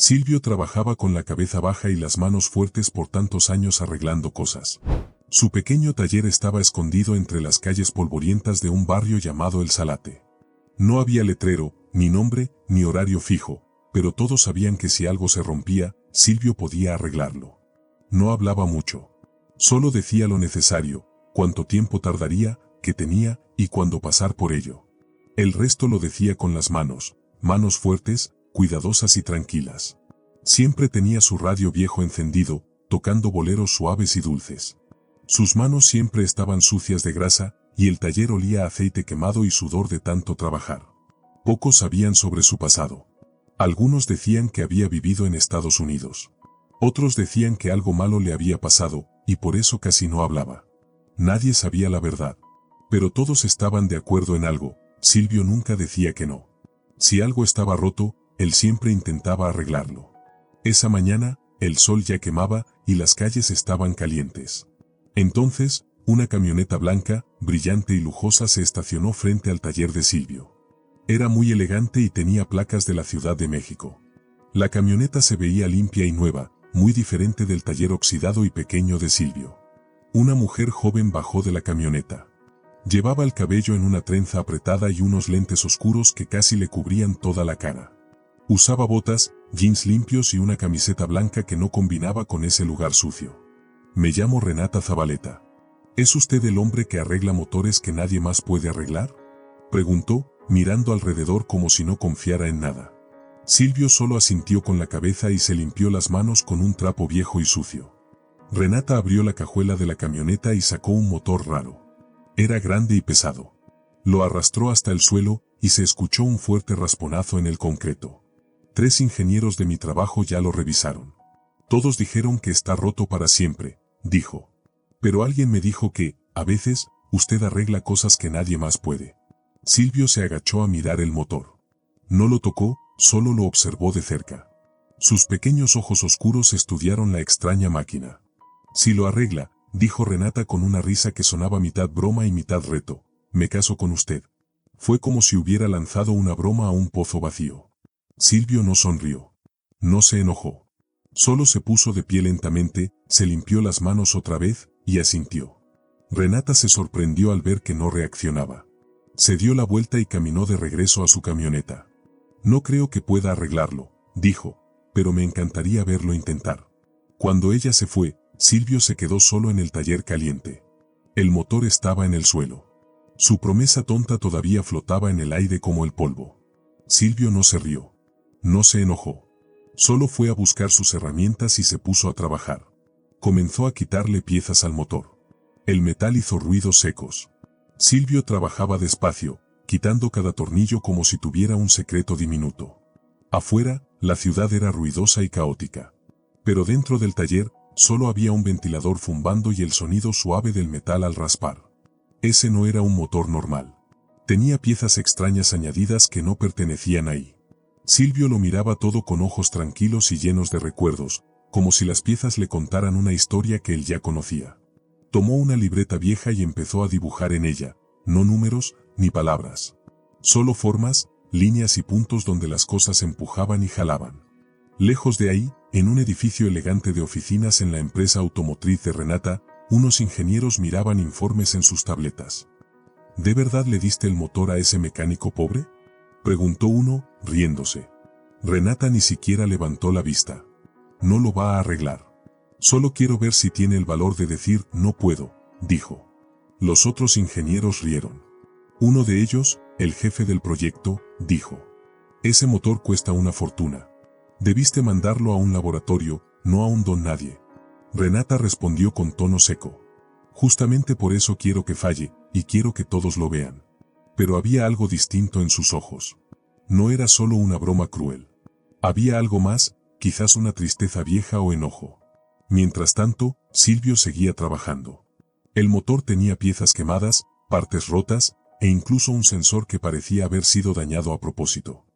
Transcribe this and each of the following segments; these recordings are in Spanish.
Silvio trabajaba con la cabeza baja y las manos fuertes por tantos años arreglando cosas. Su pequeño taller estaba escondido entre las calles polvorientas de un barrio llamado El Salate. No había letrero, ni nombre, ni horario fijo, pero todos sabían que si algo se rompía, Silvio podía arreglarlo. No hablaba mucho. Solo decía lo necesario, cuánto tiempo tardaría, qué tenía, y cuándo pasar por ello. El resto lo decía con las manos fuertes, cuidadosas y tranquilas. Siempre tenía su radio viejo encendido, tocando boleros suaves y dulces. Sus manos siempre estaban sucias de grasa, y el taller olía a aceite quemado y sudor de tanto trabajar. Pocos sabían sobre su pasado. Algunos decían que había vivido en Estados Unidos. Otros decían que algo malo le había pasado, y por eso casi no hablaba. Nadie sabía la verdad. Pero todos estaban de acuerdo en algo: Silvio nunca decía que no. Si algo estaba roto, él siempre intentaba arreglarlo. Esa mañana, el sol ya quemaba y las calles estaban calientes. Entonces, una camioneta blanca, brillante y lujosa se estacionó frente al taller de Silvio. Era muy elegante y tenía placas de la Ciudad de México. La camioneta se veía limpia y nueva, muy diferente del taller oxidado y pequeño de Silvio. Una mujer joven bajó de la camioneta. Llevaba el cabello en una trenza apretada y unos lentes oscuros que casi le cubrían toda la cara. Usaba botas, jeans limpios y una camiseta blanca que no combinaba con ese lugar sucio. Me llamo Renata Zabaleta. ¿Es usted el hombre que arregla motores que nadie más puede arreglar?, preguntó, mirando alrededor como si no confiara en nada. Silvio solo asintió con la cabeza y se limpió las manos con un trapo viejo y sucio. Renata abrió la cajuela de la camioneta y sacó un motor raro. Era grande y pesado. Lo arrastró hasta el suelo y se escuchó un fuerte rasponazo en el concreto. 3 ingenieros de mi trabajo ya lo revisaron. Todos dijeron que está roto para siempre, dijo. Pero alguien me dijo que, a veces, usted arregla cosas que nadie más puede. Silvio se agachó a mirar el motor. No lo tocó, solo lo observó de cerca. Sus pequeños ojos oscuros estudiaron la extraña máquina. Si lo arregla, dijo Renata con una risa que sonaba mitad broma y mitad reto, me caso con usted. Fue como si hubiera lanzado una broma a un pozo vacío. Silvio no sonrió. No se enojó. Solo se puso de pie lentamente, se limpió las manos otra vez, y asintió. Renata se sorprendió al ver que no reaccionaba. Se dio la vuelta y caminó de regreso a su camioneta. No creo que pueda arreglarlo, dijo, pero me encantaría verlo intentar. Cuando ella se fue, Silvio se quedó solo en el taller caliente. El motor estaba en el suelo. Su promesa tonta todavía flotaba en el aire como el polvo. Silvio no se rió. No se enojó. Solo fue a buscar sus herramientas y se puso a trabajar. Comenzó a quitarle piezas al motor. El metal hizo ruidos secos. Silvio trabajaba despacio, quitando cada tornillo como si tuviera un secreto diminuto. Afuera, la ciudad era ruidosa y caótica. Pero dentro del taller, solo había un ventilador zumbando y el sonido suave del metal al raspar. Ese no era un motor normal. Tenía piezas extrañas añadidas que no pertenecían ahí. Silvio lo miraba todo con ojos tranquilos y llenos de recuerdos, como si las piezas le contaran una historia que él ya conocía. Tomó una libreta vieja y empezó a dibujar en ella, no números, ni palabras. Solo formas, líneas y puntos donde las cosas empujaban y jalaban. Lejos de ahí, en un edificio elegante de oficinas en la empresa automotriz de Renata, unos ingenieros miraban informes en sus tabletas. ¿De verdad le diste el motor a ese mecánico pobre?, preguntó uno, riéndose. Renata ni siquiera levantó la vista. No lo va a arreglar. Solo quiero ver si tiene el valor de decir no puedo, dijo. Los otros ingenieros rieron. Uno de ellos, el jefe del proyecto, dijo: ese motor cuesta una fortuna. Debiste mandarlo a un laboratorio, no a un don nadie. Renata respondió con tono seco. Justamente por eso quiero que falle, y quiero que todos lo vean. Pero había algo distinto en sus ojos. No era solo una broma cruel. Había algo más, quizás una tristeza vieja o enojo. Mientras tanto, Silvio seguía trabajando. El motor tenía piezas quemadas, partes rotas, e incluso un sensor que parecía haber sido dañado a propósito.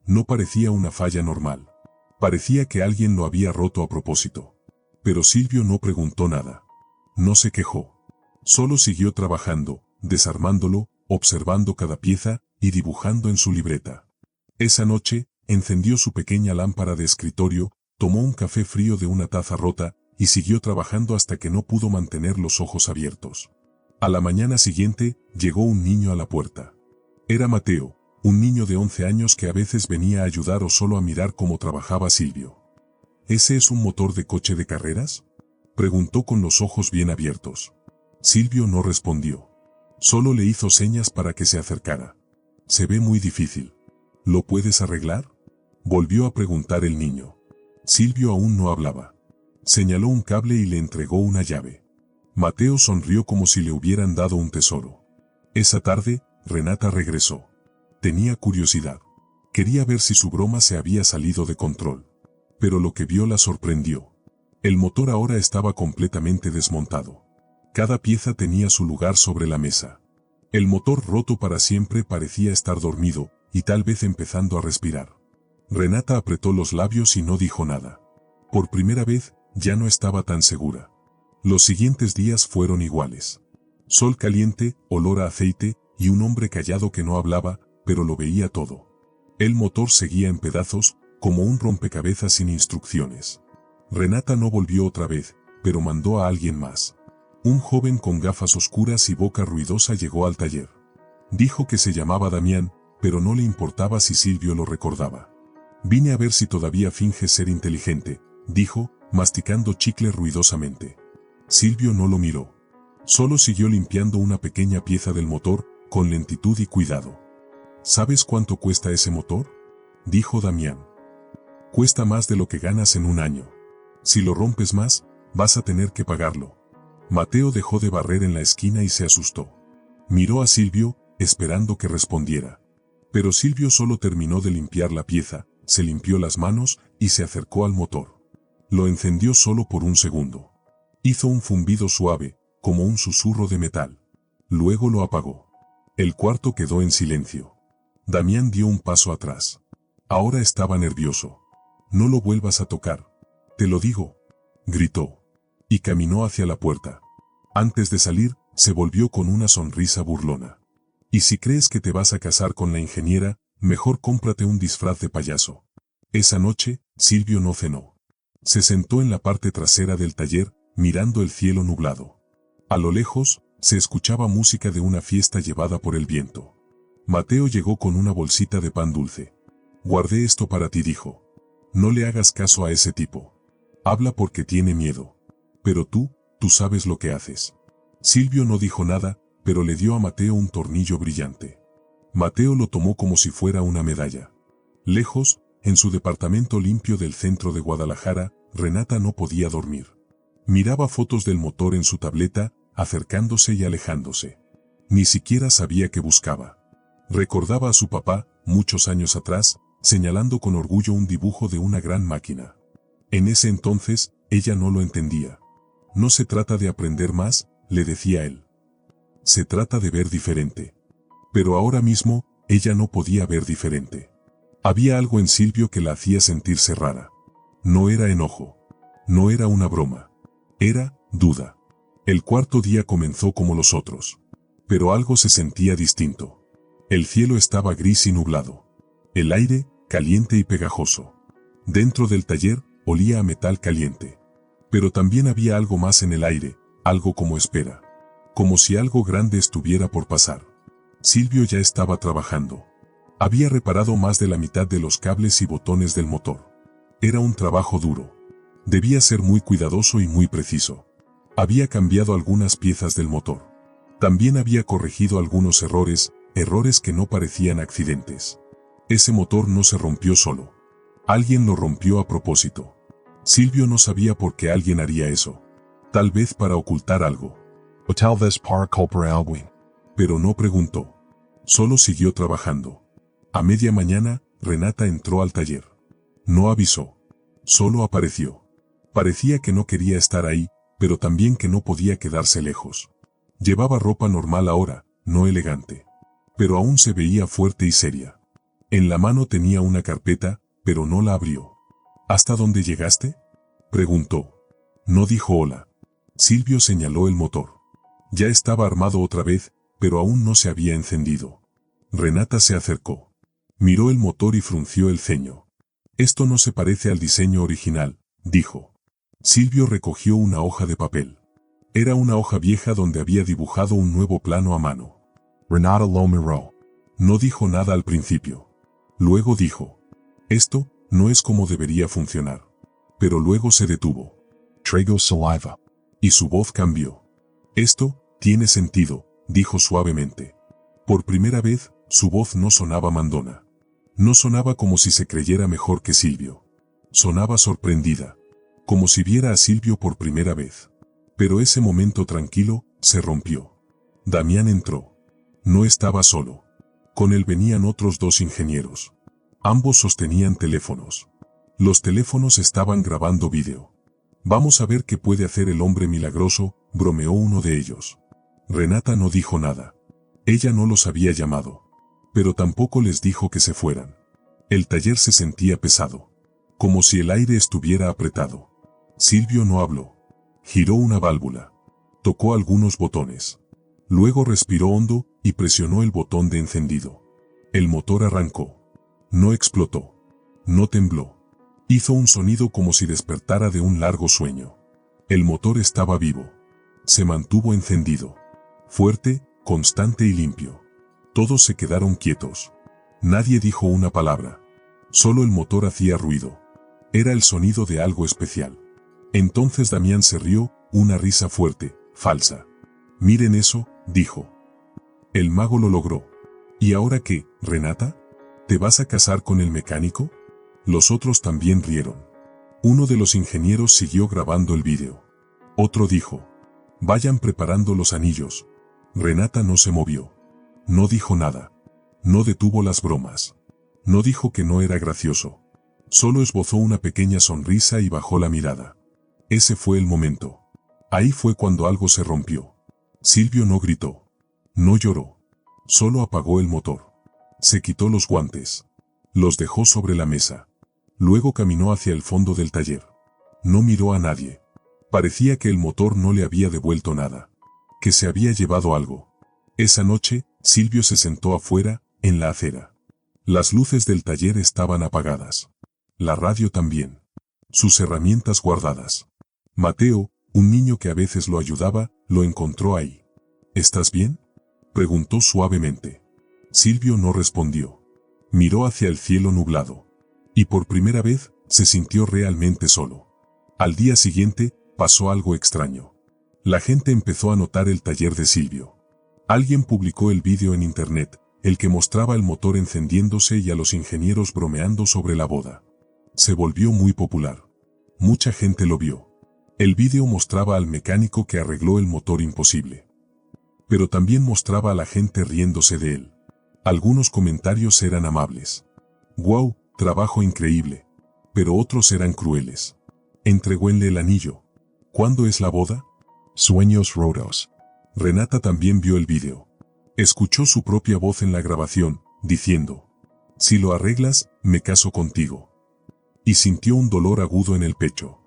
No parecía una falla normal. Parecía que alguien lo había roto a propósito. Pero Silvio no preguntó nada. No se quejó. Solo siguió trabajando, desarmándolo, observando cada pieza y dibujando en su libreta. Esa noche, encendió su pequeña lámpara de escritorio, tomó un café frío de una taza rota, y siguió trabajando hasta que no pudo mantener los ojos abiertos. A la mañana siguiente, llegó un niño a la puerta. Era Mateo, un niño de 11 años que a veces venía a ayudar o solo a mirar cómo trabajaba Silvio. ¿Ese es un motor de coche de carreras?, preguntó con los ojos bien abiertos. Silvio no respondió. Solo le hizo señas para que se acercara. Se ve muy difícil. ¿Lo puedes arreglar?, volvió a preguntar el niño. Silvio aún no hablaba. Señaló un cable y le entregó una llave. Mateo sonrió como si le hubieran dado un tesoro. Esa tarde, Renata regresó. Tenía curiosidad. Quería ver si su broma se había salido de control. Pero lo que vio la sorprendió. El motor ahora estaba completamente desmontado. Cada pieza tenía su lugar sobre la mesa. El motor roto para siempre parecía estar dormido, y tal vez empezando a respirar. Renata apretó los labios y no dijo nada. Por primera vez, ya no estaba tan segura. Los siguientes días fueron iguales. Sol caliente, olor a aceite, y un hombre callado que no hablaba, pero lo veía todo. El motor seguía en pedazos, como un rompecabezas sin instrucciones. Renata no volvió otra vez, pero mandó a alguien más. Un joven con gafas oscuras y boca ruidosa llegó al taller. Dijo que se llamaba Damián, pero no le importaba si Silvio lo recordaba. Vine a ver si todavía finge ser inteligente, dijo, masticando chicle ruidosamente. Silvio no lo miró. Solo siguió limpiando una pequeña pieza del motor, con lentitud y cuidado. ¿Sabes cuánto cuesta ese motor?, dijo Damián. Cuesta más de lo que ganas en un año. Si lo rompes más, vas a tener que pagarlo. Mateo dejó de barrer en la esquina y se asustó. Miró a Silvio, esperando que respondiera. Pero Silvio solo terminó de limpiar la pieza, se limpió las manos y se acercó al motor. Lo encendió solo por un segundo. Hizo un zumbido suave, como un susurro de metal. Luego lo apagó. El cuarto quedó en silencio. Damián dio un paso atrás. Ahora estaba nervioso. No lo vuelvas a tocar. Te lo digo, gritó. Y caminó hacia la puerta. Antes de salir, se volvió con una sonrisa burlona. Y si crees que te vas a casar con la ingeniera, mejor cómprate un disfraz de payaso. Esa noche, Silvio no cenó. Se sentó en la parte trasera del taller, mirando el cielo nublado. A lo lejos, se escuchaba música de una fiesta llevada por el viento. Mateo llegó con una bolsita de pan dulce. Guardé esto para ti, dijo. No le hagas caso a ese tipo. Habla porque tiene miedo. Pero tú sabes lo que haces. Silvio no dijo nada, pero le dio a Mateo un tornillo brillante. Mateo lo tomó como si fuera una medalla. Lejos, en su departamento limpio del centro de Guadalajara, Renata no podía dormir. Miraba fotos del motor en su tableta, acercándose y alejándose. Ni siquiera sabía qué buscaba. Recordaba a su papá, muchos años atrás, señalando con orgullo un dibujo de una gran máquina. En ese entonces, ella no lo entendía. No se trata de aprender más, le decía él. Se trata de ver diferente. Pero ahora mismo, ella no podía ver diferente. Había algo en Silvio que la hacía sentirse rara. No era enojo. No era una broma. Era duda. El cuarto día comenzó como los otros. Pero algo se sentía distinto. El cielo estaba gris y nublado. El aire, caliente y pegajoso. Dentro del taller, olía a metal caliente. Pero también había algo más en el aire, algo como espera. Como si algo grande estuviera por pasar. Silvio ya estaba trabajando. Había reparado más de la mitad de los cables y botones del motor. Era un trabajo duro. Debía ser muy cuidadoso y muy preciso. Había cambiado algunas piezas del motor. También había corregido algunos errores que no parecían accidentes. Ese motor no se rompió solo. Alguien lo rompió a propósito. Silvio no sabía por qué alguien haría eso. Tal vez para ocultar algo. O tal vez para culpar a alguien. Pero no preguntó. Solo siguió trabajando. A media mañana, Renata entró al taller. No avisó. Solo apareció. Parecía que no quería estar ahí, pero también que no podía quedarse lejos. Llevaba ropa normal ahora, no elegante. Pero aún se veía fuerte y seria. En la mano tenía una carpeta, pero no la abrió. ¿Hasta dónde llegaste?, preguntó. No dijo hola. Silvio señaló el motor. Ya estaba armado otra vez, pero aún no se había encendido. Renata se acercó. Miró el motor y frunció el ceño. Esto no se parece al diseño original, dijo. Silvio recogió una hoja de papel. Era una hoja vieja donde había dibujado un nuevo plano a mano. Renata lo miró. No dijo nada al principio. Luego dijo: esto no es como debería funcionar. Pero luego se detuvo. Tragó saliva. Y su voz cambió. Esto tiene sentido, dijo suavemente. Por primera vez, su voz no sonaba mandona. No sonaba como si se creyera mejor que Silvio. Sonaba sorprendida, como si viera a Silvio por primera vez. Pero ese momento tranquilo se rompió. Damián entró. No estaba solo. Con él venían otros 2 ingenieros. Ambos sostenían teléfonos. Los teléfonos estaban grabando vídeo. Vamos a ver qué puede hacer el hombre milagroso, bromeó uno de ellos. Renata no dijo nada. Ella no los había llamado. Pero tampoco les dijo que se fueran. El taller se sentía pesado. Como si el aire estuviera apretado. Silvio no habló. Giró una válvula. Tocó algunos botones. Luego respiró hondo y presionó el botón de encendido. El motor arrancó. No explotó. No tembló. Hizo un sonido como si despertara de un largo sueño. El motor estaba vivo. Se mantuvo encendido. Fuerte, constante y limpio. Todos se quedaron quietos. Nadie dijo una palabra. Solo el motor hacía ruido. Era el sonido de algo especial. Entonces Damián se rió, una risa fuerte, falsa. Miren eso, dijo. El mago lo logró. ¿Y ahora qué, Renata? ¿Te vas a casar con el mecánico? Los otros también rieron. Uno de los ingenieros siguió grabando el vídeo. Otro dijo: vayan preparando los anillos. Renata no se movió. No dijo nada. No detuvo las bromas. No dijo que no era gracioso. Solo esbozó una pequeña sonrisa y bajó la mirada. Ese fue el momento. Ahí fue cuando algo se rompió. Silvio no gritó. No lloró. Solo apagó el motor. Se quitó los guantes. Los dejó sobre la mesa. Luego caminó hacia el fondo del taller. No miró a nadie. Parecía que el motor no le había devuelto nada. Que se había llevado algo. Esa noche, Silvio se sentó afuera, en la acera. Las luces del taller estaban apagadas. La radio también. Sus herramientas guardadas. Mateo, un niño que a veces lo ayudaba, lo encontró ahí. ¿Estás bien?, preguntó suavemente. Silvio no respondió. Miró hacia el cielo nublado. Y por primera vez, se sintió realmente solo. Al día siguiente, pasó algo extraño. La gente empezó a notar el taller de Silvio. Alguien publicó el vídeo en internet, el que mostraba el motor encendiéndose y a los ingenieros bromeando sobre la boda. Se volvió muy popular. Mucha gente lo vio. El vídeo mostraba al mecánico que arregló el motor imposible. Pero también mostraba a la gente riéndose de él. Algunos comentarios eran amables. «Wow, trabajo increíble». Pero otros eran crueles. «Entregóenle el anillo». «¿Cuándo es la boda?». Sueños rotos. Renata también vio el vídeo. Escuchó su propia voz en la grabación, diciendo: «Si lo arreglas, me caso contigo». Y sintió un dolor agudo en el pecho.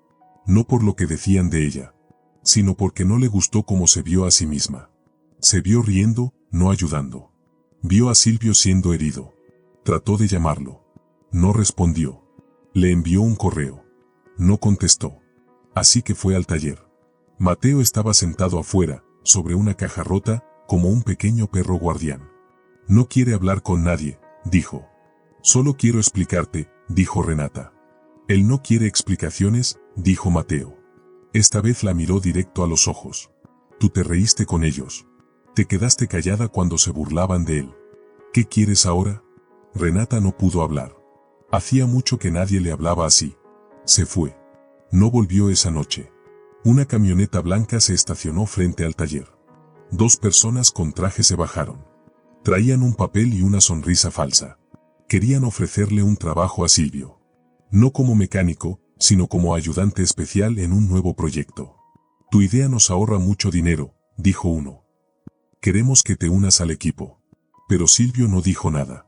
No por lo que decían de ella, sino porque no le gustó cómo se vio a sí misma. Se vio riendo, no ayudando. Vio a Silvio siendo herido. Trató de llamarlo. No respondió. Le envió un correo. No contestó. Así que fue al taller. Mateo estaba sentado afuera, sobre una caja rota, como un pequeño perro guardián. «No quiere hablar con nadie», dijo. «Solo quiero explicarte», dijo Renata. «Él no quiere explicaciones», dijo Mateo. Esta vez la miró directo a los ojos. «Tú te reíste con ellos. Te quedaste callada cuando se burlaban de él. ¿Qué quieres ahora?». Renata no pudo hablar. Hacía mucho que nadie le hablaba así. Se fue. No volvió esa noche. Una camioneta blanca se estacionó frente al taller. 2 personas con traje se bajaron. Traían un papel y una sonrisa falsa. Querían ofrecerle un trabajo a Silvio. No como mecánico, sino como ayudante especial en un nuevo proyecto. «Tu idea nos ahorra mucho dinero», dijo uno. «Queremos que te unas al equipo». Pero Silvio no dijo nada.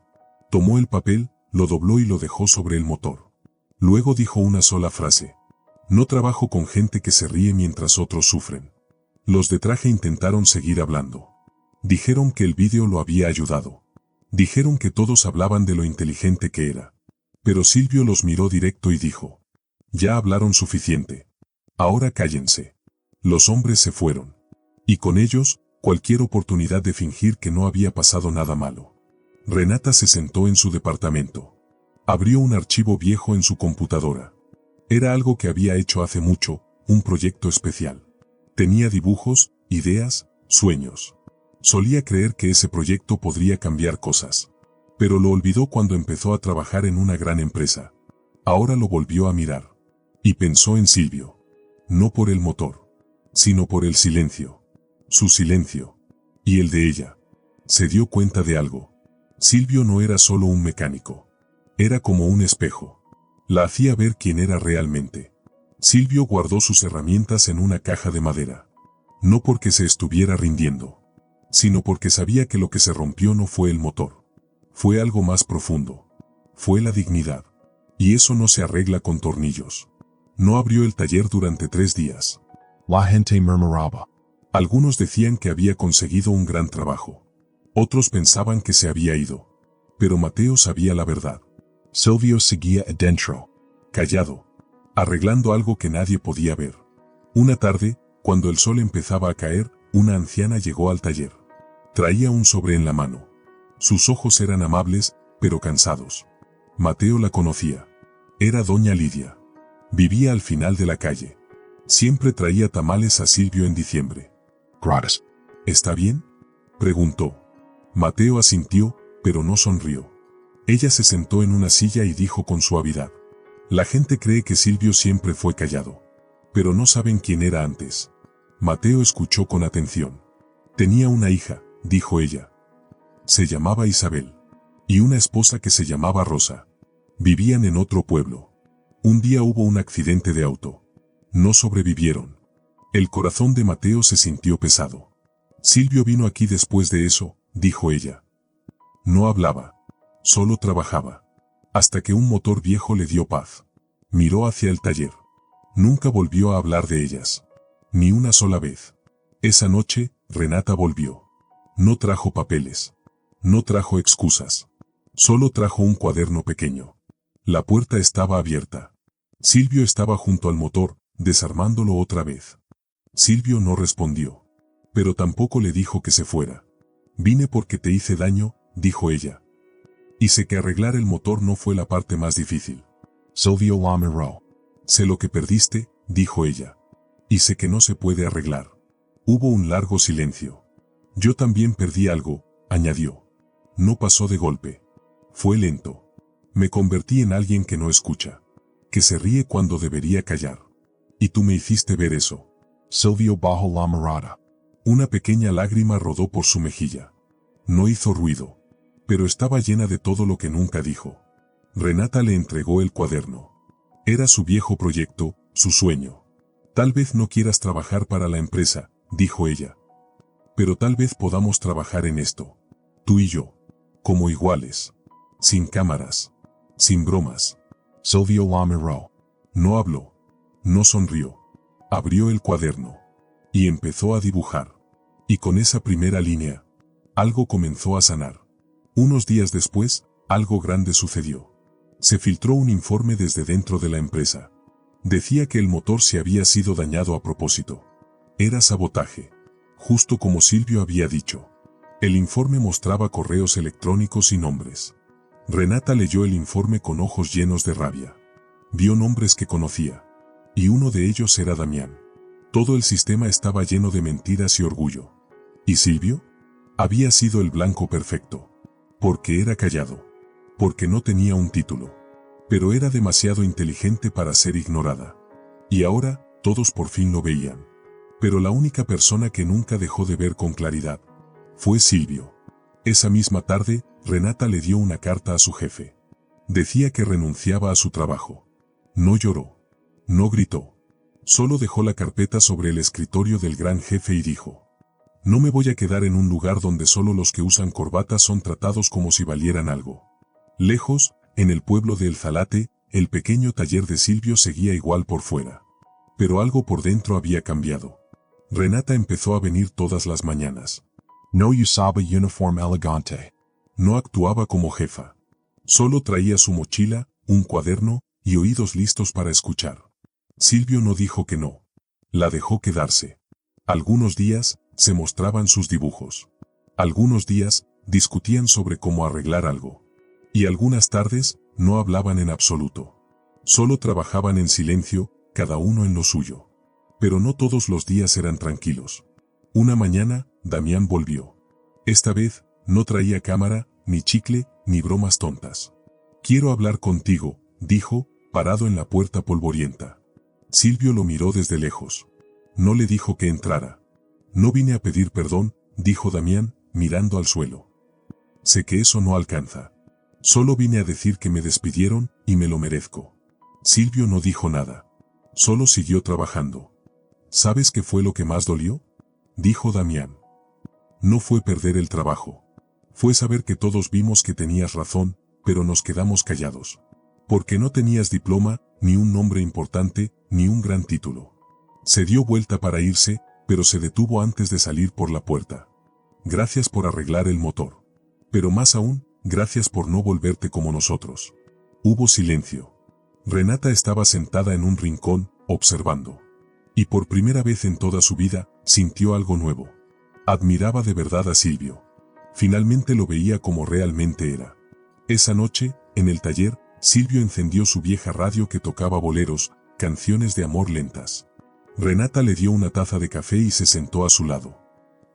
Tomó el papel, lo dobló y lo dejó sobre el motor. Luego dijo una sola frase: «No trabajo con gente que se ríe mientras otros sufren». Los de traje intentaron seguir hablando. Dijeron que el vídeo lo había ayudado. Dijeron que todos hablaban de lo inteligente que era. Pero Silvio los miró directo y dijo: ya hablaron suficiente. Ahora cállense. Los hombres se fueron. Y con ellos, cualquier oportunidad de fingir que no había pasado nada malo. Renata se sentó en su departamento. Abrió un archivo viejo en su computadora. Era algo que había hecho hace mucho, un proyecto especial. Tenía dibujos, ideas, sueños. Solía creer que ese proyecto podría cambiar cosas. Pero lo olvidó cuando empezó a trabajar en una gran empresa. Ahora lo volvió a mirar. Y pensó en Silvio. No por el motor, sino por el silencio. Su silencio. Y el de ella. Se dio cuenta de algo. Silvio no era solo un mecánico. Era como un espejo. La hacía ver quién era realmente. Silvio guardó sus herramientas en una caja de madera. No porque se estuviera rindiendo, sino porque sabía que lo que se rompió no fue el motor. Fue algo más profundo. Fue la dignidad. Y eso no se arregla con tornillos. No abrió el taller durante 3 días. La gente murmuraba. Algunos decían que había conseguido un gran trabajo. Otros pensaban que se había ido. Pero Mateo sabía la verdad. Silvio seguía adentro, callado, arreglando algo que nadie podía ver. Una tarde, cuando el sol empezaba a caer, una anciana llegó al taller. Traía un sobre en la mano. Sus ojos eran amables, pero cansados. Mateo la conocía. Era doña Lidia. Vivía al final de la calle. Siempre traía tamales a Silvio en diciembre. Gratis. ¿Está bien?, preguntó. Mateo asintió, pero no sonrió. Ella se sentó en una silla y dijo con suavidad: la gente cree que Silvio siempre fue callado. Pero no saben quién era antes. Mateo escuchó con atención. Tenía una hija, dijo ella. Se llamaba Isabel. Y una esposa que se llamaba Rosa. Vivían en otro pueblo. Un día hubo un accidente de auto. No sobrevivieron. El corazón de Mateo se sintió pesado. Silvio vino aquí después de eso, dijo ella. No hablaba. Solo trabajaba. Hasta que un motor viejo le dio paz. Miró hacia el taller. Nunca volvió a hablar de ellas. Ni una sola vez. Esa noche, Renata volvió. No trajo papeles. No trajo excusas. Solo trajo un cuaderno pequeño. La puerta estaba abierta. Silvio estaba junto al motor, desarmándolo otra vez. Silvio no respondió. Pero tampoco le dijo que se fuera. Vine porque te hice daño, dijo ella. Y sé que arreglar el motor no fue la parte más difícil. Silvio la miró. Sé lo que perdiste, dijo ella. Y sé que no se puede arreglar. Hubo un largo silencio. Yo también perdí algo, añadió. No pasó de golpe. Fue lento. Me convertí en alguien que no escucha. Que se ríe cuando debería callar. Y tú me hiciste ver eso. Silvio bajó la mirada. Una pequeña lágrima rodó por su mejilla. No hizo ruido. Pero estaba llena de todo lo que nunca dijo. Renata le entregó el cuaderno. Era su viejo proyecto, su sueño. Tal vez no quieras trabajar para la empresa, dijo ella. Pero tal vez podamos trabajar en esto. Tú y yo. Como iguales. Sin cámaras. Sin bromas. Silvio la miró. No habló. No sonrió. Abrió el cuaderno. Y empezó a dibujar. Y con esa primera línea, algo comenzó a sanar. Unos días después, algo grande sucedió. Se filtró un informe desde dentro de la empresa. Decía que el motor se había sido dañado a propósito. Era sabotaje. Justo como Silvio había dicho. El informe mostraba correos electrónicos y nombres. Renata leyó el informe con ojos llenos de rabia. Vio nombres que conocía. Y uno de ellos era Damián. Todo el sistema estaba lleno de mentiras y orgullo. ¿Y Silvio? Había sido el blanco perfecto. Porque era callado. Porque no tenía un título. Pero era demasiado inteligente para ser ignorada. Y ahora, todos por fin lo veían. Pero la única persona que nunca dejó de ver con claridad fue Silvio. Esa misma tarde, Renata le dio una carta a su jefe. Decía que renunciaba a su trabajo. No lloró. No gritó. Solo dejó la carpeta sobre el escritorio del gran jefe y dijo: no me voy a quedar en un lugar donde solo los que usan corbatas son tratados como si valieran algo. Lejos, en el pueblo de El Zalate, el pequeño taller de Silvio seguía igual por fuera. Pero algo por dentro había cambiado. Renata empezó a venir todas las mañanas. No usaba uniforme elegante. No actuaba como jefa. Solo traía su mochila, un cuaderno y oídos listos para escuchar. Silvio no dijo que no. La dejó quedarse. Algunos días se mostraban sus dibujos. Algunos días discutían sobre cómo arreglar algo. Y algunas tardes no hablaban en absoluto. Solo trabajaban en silencio, cada uno en lo suyo. Pero no todos los días eran tranquilos. Una mañana, Damián volvió. Esta vez, no traía cámara, ni chicle, ni bromas tontas. «Quiero hablar contigo», dijo, parado en la puerta polvorienta. Silvio lo miró desde lejos. No le dijo que entrara. «No vine a pedir perdón», dijo Damián, mirando al suelo. «Sé que eso no alcanza. Solo vine a decir que me despidieron y me lo merezco». Silvio no dijo nada. Solo siguió trabajando. «¿Sabes qué fue lo que más dolió?», dijo Damián. «No fue perder el trabajo. Fue saber que todos vimos que tenías razón, pero nos quedamos callados. Porque no tenías diploma, ni un nombre importante, ni un gran título». Se dio vuelta para irse, pero se detuvo antes de salir por la puerta. «Gracias por arreglar el motor. Pero más aún, gracias por no volverte como nosotros». Hubo silencio. Renata estaba sentada en un rincón, observando. Y por primera vez en toda su vida, sintió algo nuevo. Admiraba de verdad a Silvio. Finalmente lo veía como realmente era. Esa noche, en el taller, Silvio encendió su vieja radio que tocaba boleros, canciones de amor lentas. Renata le dio una taza de café y se sentó a su lado.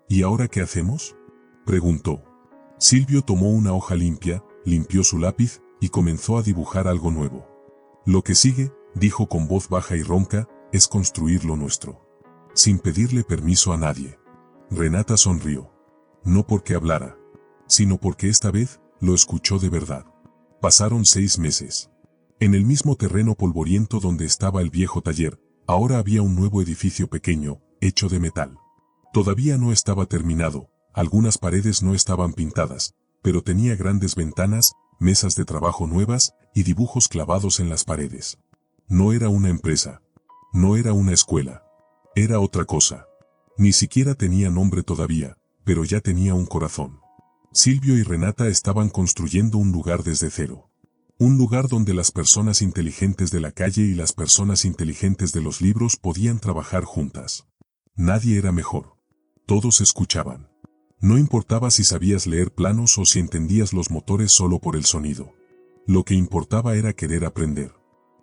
«¿Y ahora qué hacemos?», preguntó. Silvio tomó una hoja limpia, limpió su lápiz y comenzó a dibujar algo nuevo. «Lo que sigue», dijo con voz baja y ronca, «es construir lo nuestro. Sin pedirle permiso a nadie». Renata sonrió. No porque hablara, sino porque esta vez lo escuchó de verdad. Pasaron 6 meses. En el mismo terreno polvoriento donde estaba el viejo taller, ahora había un nuevo edificio pequeño, hecho de metal. Todavía no estaba terminado, algunas paredes no estaban pintadas, pero tenía grandes ventanas, mesas de trabajo nuevas y dibujos clavados en las paredes. No era una empresa. No era una escuela. Era otra cosa. Ni siquiera tenía nombre todavía, pero ya tenía un corazón. Silvio y Renata estaban construyendo un lugar desde cero. Un lugar donde las personas inteligentes de la calle y las personas inteligentes de los libros podían trabajar juntas. Nadie era mejor. Todos escuchaban. No importaba si sabías leer planos o si entendías los motores solo por el sonido. Lo que importaba era querer aprender.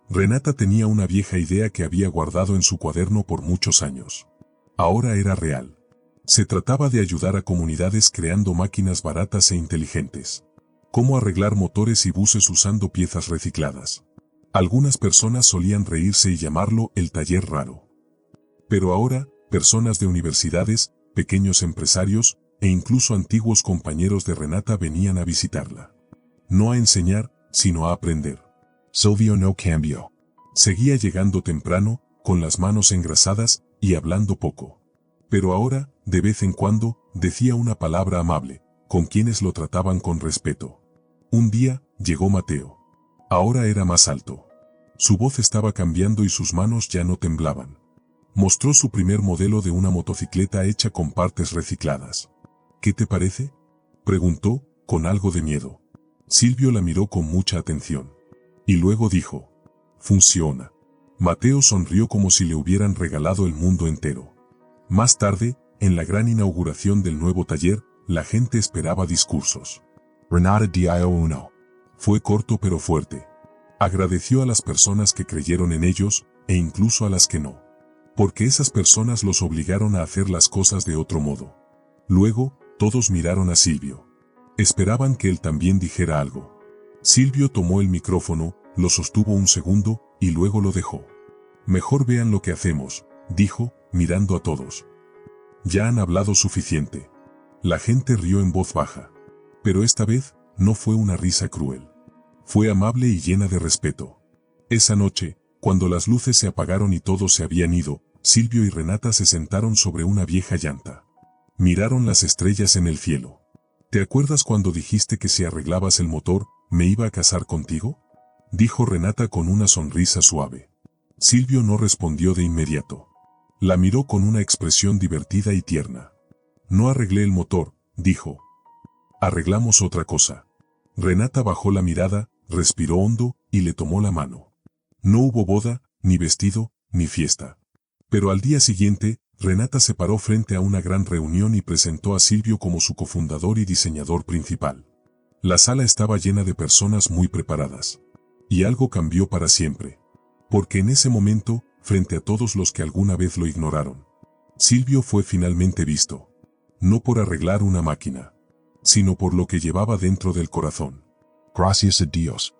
Renata tenía una vieja idea que había guardado en su cuaderno por muchos años. Ahora era real. Se trataba de ayudar a comunidades creando máquinas baratas e inteligentes. Cómo arreglar motores y buses usando piezas recicladas. Algunas personas solían reírse y llamarlo el taller raro. Pero ahora, personas de universidades, pequeños empresarios, e incluso antiguos compañeros de Renata venían a visitarla. No a enseñar, sino a aprender. Silvio no cambió. Seguía llegando temprano, con las manos engrasadas, y hablando poco. Pero ahora, de vez en cuando, decía una palabra amable, con quienes lo trataban con respeto. Un día, llegó Mateo. Ahora era más alto. Su voz estaba cambiando y sus manos ya no temblaban. Mostró su primer modelo de una motocicleta hecha con partes recicladas. «¿Qué te parece?», preguntó, con algo de miedo. Silvio la miró con mucha atención. Y luego dijo: «Funciona». Mateo sonrió como si le hubieran regalado el mundo entero. Más tarde, en la gran inauguración del nuevo taller, la gente esperaba discursos. Renata dio uno. Fue corto pero fuerte. Agradeció a las personas que creyeron en ellos, e incluso a las que no. Porque esas personas los obligaron a hacer las cosas de otro modo. Luego, todos miraron a Silvio. Esperaban que él también dijera algo. Silvio tomó el micrófono, lo sostuvo un segundo, y luego lo dejó. «Mejor vean lo que hacemos», dijo, mirando a todos. «Ya han hablado suficiente». La gente rió en voz baja. Pero esta vez, no fue una risa cruel. Fue amable y llena de respeto. Esa noche, cuando las luces se apagaron y todos se habían ido, Silvio y Renata se sentaron sobre una vieja llanta. Miraron las estrellas en el cielo. «¿Te acuerdas cuando dijiste que si arreglabas el motor, me iba a casar contigo?», dijo Renata con una sonrisa suave. Silvio no respondió de inmediato. La miró con una expresión divertida y tierna. «No arreglé el motor», dijo. Arreglamos otra cosa. Renata bajó la mirada, respiró hondo, y le tomó la mano. No hubo boda, ni vestido, ni fiesta. Pero al día siguiente, Renata se paró frente a una gran reunión y presentó a Silvio como su cofundador y diseñador principal. La sala estaba llena de personas muy preparadas. Y algo cambió para siempre. Porque en ese momento, frente a todos los que alguna vez lo ignoraron, Silvio fue finalmente visto. No por arreglar una máquina, sino por lo que llevaba dentro del corazón. Gracias a Dios.